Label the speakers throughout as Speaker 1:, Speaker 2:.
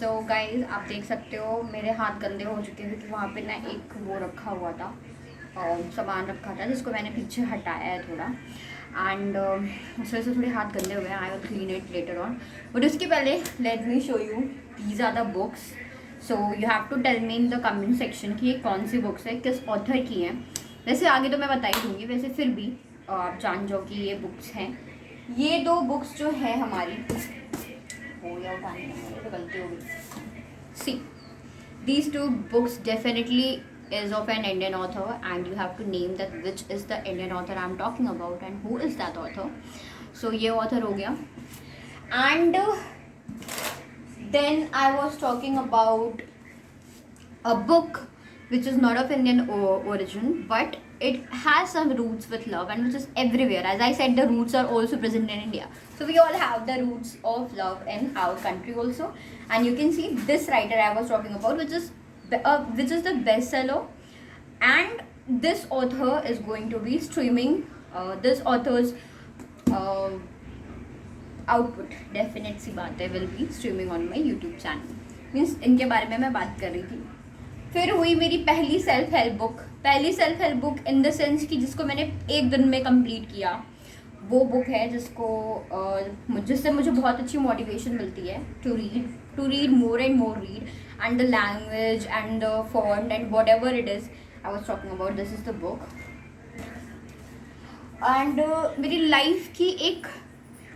Speaker 1: So guys आप देख सकते हो मेरे हाथ गंदे हो चुके हैं क्योंकि वहाँ पे ना एक वो रखा हुआ था, सामान रखा था जिसको मैंने पीछे हटाया है थोड़ा। एंड उस वजह से थोड़े हाथ गंदे हो गए। I will clean it later on, but उसके पहले let me show you these are the books. So you have to tell me in the comment section कि ये कौन सी बुक्स है, किस ऑथर की हैं। वैसे आगे तो मैं बता ही दूँगी, वैसे फिर भी आप जान जाओ कि ये बुक्स हैं। ये दो बुक्स जो है हमारी, हो या उठाने में तो गलती हो गई। सी, these two books definitely is of an Indian author, and you have to name that which is the Indian author I'm talking about and who is that author. So ये author हो गया। And then I was talking about a book which is not of Indian origin, but it has some roots with love and which is everywhere. As I said, the roots are also present in India. So we all have the roots of love in our country also. And you can see this writer I was talking about, which is the bestseller. And this author is going to be streaming this author's output, definite सी बात है, will be streaming on my YouTube channel. Means इनके बारे में मैं बात कर रही थी। फिर हुई मेरी पहली self help book in the sense कि जिसको मैंने एक दिन में कंप्लीट किया। वो बुक है जिससे मुझे बहुत अच्छी मोटिवेशन मिलती है to read more and more read and the language and the font and whatever it is I was talking about, this is the book. And मेरी लाइफ की एक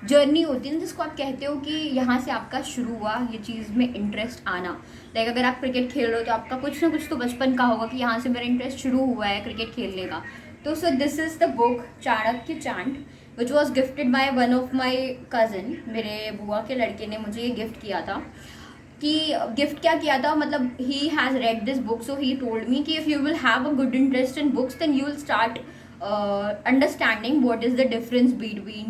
Speaker 1: जर्नी होती है ना, जिसको आप कहते हो कि यहाँ से आपका शुरू हुआ ये चीज़ में इंटरेस्ट आना। लाइक अगर आप क्रिकेट खेल रहे हो तो आपका कुछ ना कुछ तो बचपन का होगा कि यहाँ से मेरा इंटरेस्ट शुरू हुआ है क्रिकेट खेलने का। तो so this is the book Chanakya chant which was gifted by one of my cousin. मेरे बुआ के लड़के ने मुझे ये गिफ्ट किया था। कि गिफ्ट क्या किया था, मतलब he has read this book, so he told me कि if you will have a good interest in books then you will start understanding what is the difference between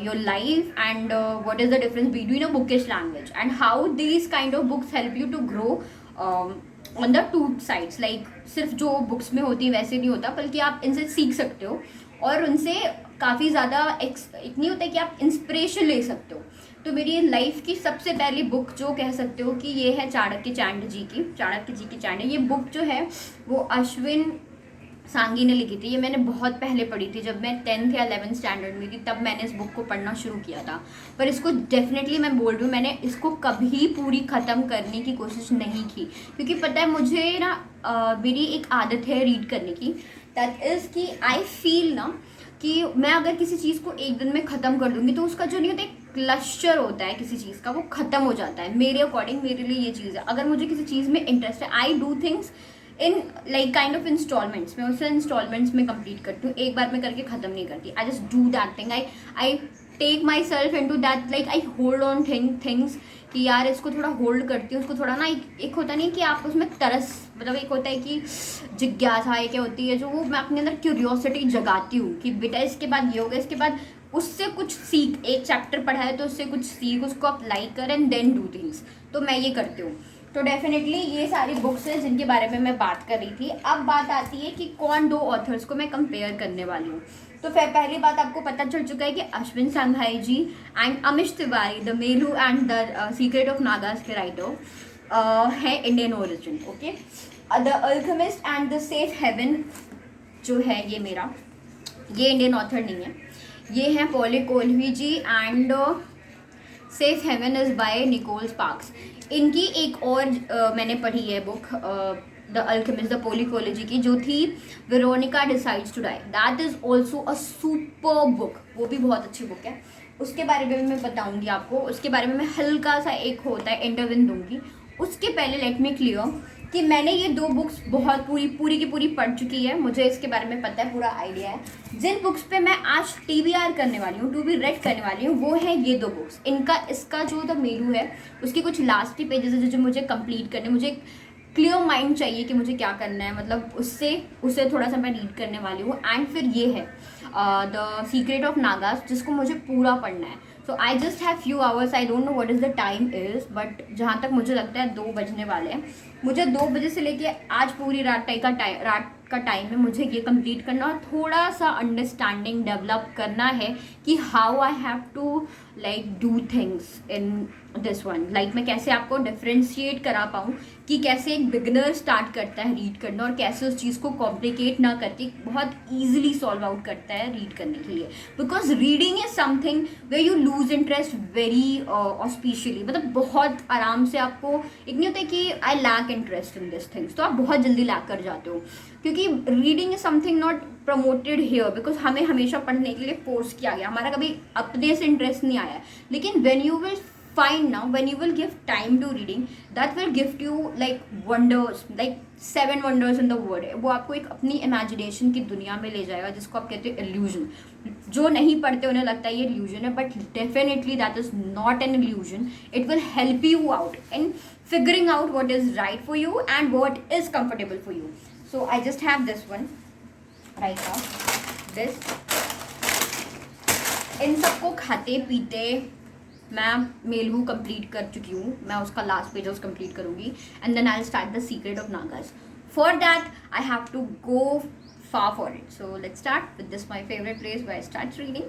Speaker 1: your life and what is the difference between a bookish language and how these kind of books help you to grow on the two sides. Like सिर्फ जो books में होती है वैसे नहीं होता, बल्कि आप इनसे सीख सकते हो और उनसे काफ़ी ज़्यादा इतनी होता है कि आप इंस्पिरेशन ले सकते हो। तो मेरी लाइफ की सबसे पहली बुक जो कह सकते हो कि ये है चाणक्य जी की चांट। ये बुक जो है वो अश्विन सांगी ने लिखी थी। ये मैंने बहुत पहले पढ़ी थी, जब मैं 10th या 11th स्टैंडर्ड में थी, तब मैंने इस बुक को पढ़ना शुरू किया था। पर इसको डेफिनेटली मैं बोल रही हूँ, मैंने इसको कभी पूरी ख़त्म करने की कोशिश नहीं की, क्योंकि पता है मुझे ना मेरी एक आदत है रीड करने की। दैट इज़ कि आई फील ना कि मैं अगर किसी चीज़ को एक दिन में ख़त्म कर दूँगी तो उसका जो नहीं होता एक क्लस्टर होता है किसी चीज़ का, वो ख़त्म हो जाता है। मेरे अकॉर्डिंग मेरे लिए ये चीज़ है, अगर मुझे किसी चीज़ में इंटरेस्ट है, I do things in like kind of installments. मैं उसे इंस्टॉलमेंट्स में कंप्लीट करती हूँ, एक बार में करके ख़त्म नहीं करती। I just do that thing, I take myself into that, like I hold on things कि यार इसको थोड़ा होल्ड करती हूँ, उसको थोड़ा ना एक होता नहीं कि आप उसमें तरस, मतलब एक होता है कि जिज्ञासा एक होती है जो वो मैं अपने अंदर क्यूरियोसिटी जगाती हूँ कि बेटा इसके बाद ये होगा, इसके बाद उससे कुछ सीख, एक चैप्टर पढ़ा है तो उससे कुछ सीख, उसको अप्लाई कर एंड देन डू थिंग्स। तो मैं ये करती हूँ। तो डेफिनेटली ये सारी बुक्स हैं जिनके बारे में मैं बात कर रही थी। अब बात आती है कि कौन दो ऑथर्स को मैं कंपेयर करने वाली हूँ। तो फिर पहली बात आपको पता चल चुका है कि Ashwin Sanghi ji and Amish Tiwari, the Meluha and the secret of Nagas के राइटर है Indian origin. Okay, the alchemist and the safe haven जो है ये मेरा, ये इंडियन ऑथर नहीं है, ये हैं Paulo Coelho ji and Safe Haven is by Nicholas Sparks. इनकी एक और मैंने पढ़ी है बुक द अल्केमिस्ट, द पोलिकोलॉजी की, जो थी Veronika decides to die. That is also a super book, वो भी बहुत अच्छी बुक है। उसके बारे में मैं बताऊंगी आपको, उसके बारे में मैं हल्का सा एक होता है इंटरव्यू दूंगी। उसके पहले लेट मी क्लियर कि मैंने ये दो बुक्स बहुत पूरी की पूरी पढ़ चुकी है, मुझे इसके बारे में पता है, पूरा आइडिया है। जिन बुक्स पे मैं आज TBR करने वाली हूँ, टू बी रेड करने वाली हूँ, वो है ये दो बुक्स। इसका जो द मेरू है उसकी कुछ लास्ट ही पेजेस है जो मुझे कंप्लीट करने, मुझे क्लियर माइंड चाहिए कि मुझे क्या करना है, मतलब उससे थोड़ा सा मैं रीड करने वाली हूँ। एंड फिर ये है द सीक्रेट ऑफ नागास, जिसको मुझे पूरा पढ़ना है। So I just have few hours, I don't know what is the time is, but जहाँ तक मुझे लगता है 2 बजने वाले हैं। मुझे 2 बजे से लेके आज पूरी रात का टाइम है, मुझे ये कंप्लीट करना और थोड़ा सा अंडरस्टैंडिंग डेवलप करना है कि how I have to like do things in this one. Like मैं कैसे आपको डिफ्रेंशिएट करा पाऊँ कि कैसे एक बिगनर स्टार्ट करता है रीड करना और कैसे उस चीज़ को कॉम्प्लिकेट ना करके बहुत ईजिली सॉल्व आउट करता है रीड करने के लिए। Because reading is something way you lose interest very auspiciously, मतलब बहुत आराम से आपको एक नहीं होता है कि I lack interest in this things, तो आप बहुत जल्दी लैक कर जाते हो, क्योंकि reading is something not promoted here because हमें हमेशा पढ़ने के लिए फोर्स किया गया, हमारा कभी अपने से इंटरेस्ट नहीं आया। लेकिन when you will find now, when you will give time to reading, that will gift you like wonders, like 7 wonders in the world। वो आपको एक अपनी इमेजिनेशन की दुनिया में ले जाएगा जिसको आप कहते हो इल्यूजन। जो नहीं पढ़ते उन्हें लगता है ये इल्यूजन है, but definitely that is not an illusion. It will help you out in figuring out what is right for you and what is comfortable for you। So I just have this one right now, this। इन सबको खाते पीते मैं मेलहू complete कर चुकी हूँ, मैं उसका last pages complete करूँगी and then I start the secret of Nagas. For that I have to go far for it, so let's start with this my favorite place where I start reading।